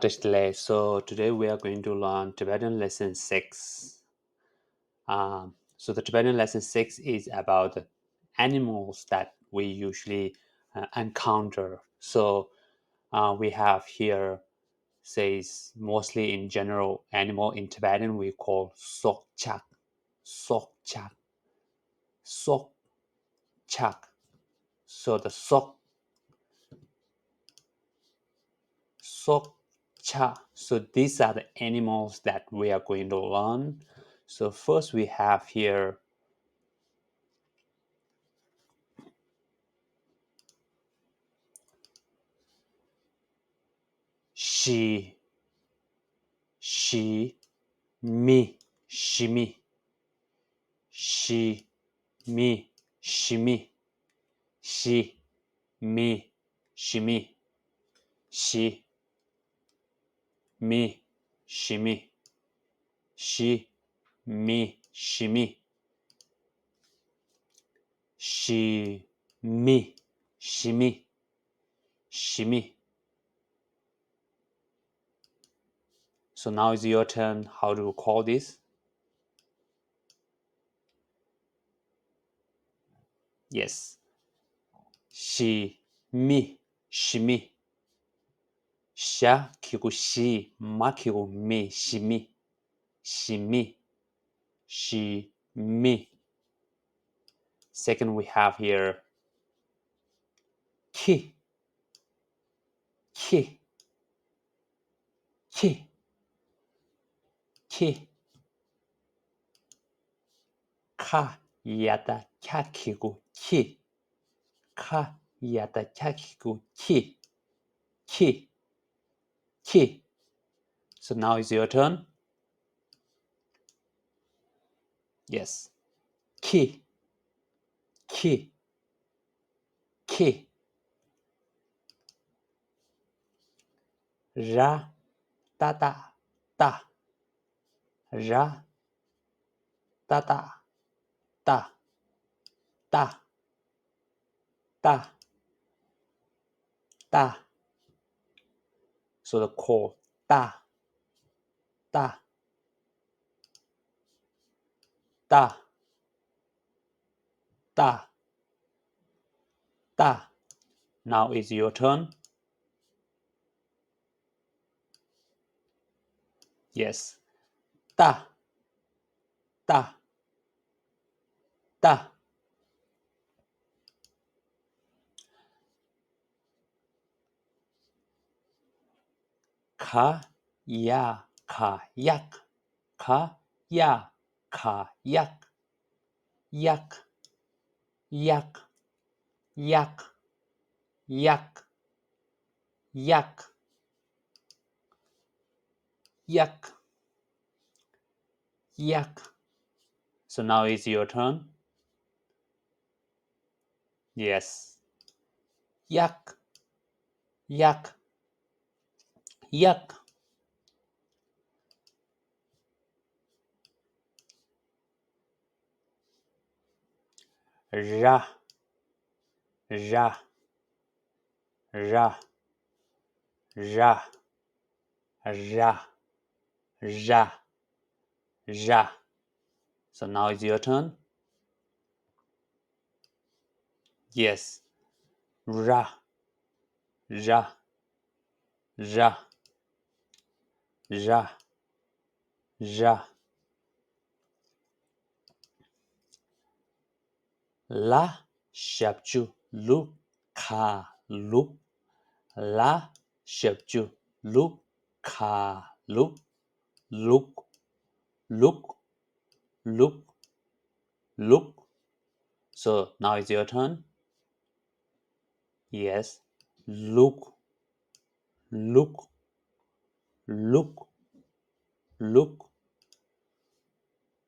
Today. So today we are going to learn Tibetan lesson 6. So the Tibetan lesson 6 is about the animals that we usually encounter. So we have here says mostly in general animal in Tibetan we call sok chak, sok chak, sok chak. So the sok cha. So these are the animals that we are going to learn. So first we have here she, me, shee-mee, she, me, shee-mee, she, me, shee-mee, she, me, shee-mee, she, me, shee-mee, she, me, shee-mee, shee-mee. So now is your turn. How to call this? Yes. she, me, shee-mee. 샤 키고 시, 마 키고 미, 시미, 시미, 시미. Second, we have here 키, 키, 키, 키. 카, 야다, 캬 키고 키, 카, 야다, 캬 키고 키, 키, 키. So now is your turn. Yes. 키, 키, 키. 라, 따다, 따, 라, 따다, 따, 따, 따, 따. So the call 따, 따, 따, 따, 따. Now is your turn. Yes. 따, 따, 따. 가, 야, 가, 약. 가, 야, 가, 약. 약, 약, 약, 약, 약, 약, 약. So now is your turn. Yes. 약, 약, 약. 라, 라, 라, 라, 라, 라, 라. So now is your turn. Yes. Ra, ra, ra, ra, ra. La, shapju, lu, ka, lu. La, shapju, lu, ka, lu. Look, look, look, look. So now it's your turn. Yes. Look, look, look, look.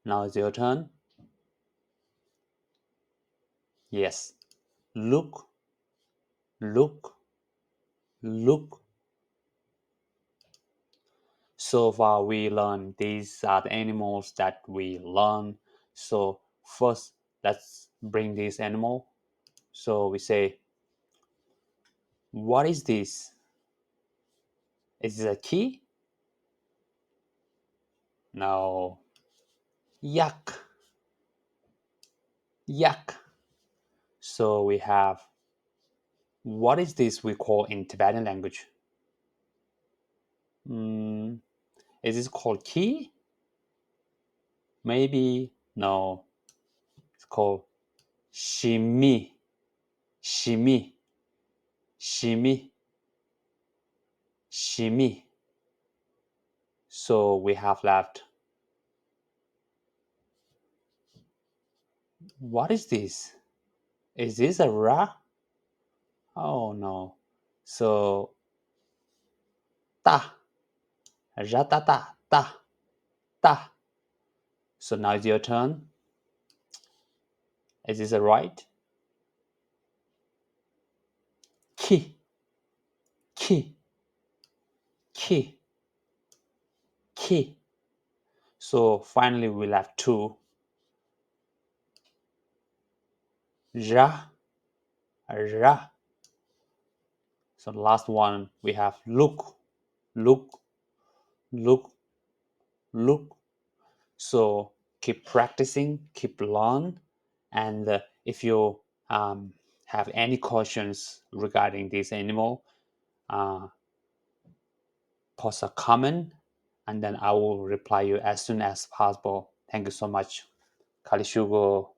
Now it's your turn. Yes. Look, look, look. So far we learned these are the animals that we learn. So first let's bring this animal. So we say, what is this? Is this a key? No. Yak. Yak. So we have, what is this we call in Tibetan language? Mm, is this called key? Maybe. No. It's called shee-mee. Shee-mee. Shee-mee. Shee-mee. So we have left. What is this? Is this a ra? Oh no. So ta. Ra ta ta ta ta. So now it's your turn. Is this a right? Ki. Ki. Ki. Ki. So finally we'll have two. Ra. Ra. So the last one we have look. Look. Look. Look. So keep practicing, keep learn, and if you have any questions regarding this animal, uh, post a comment, and then I will reply you as soon as possible. Thank you so much. Kalishugo.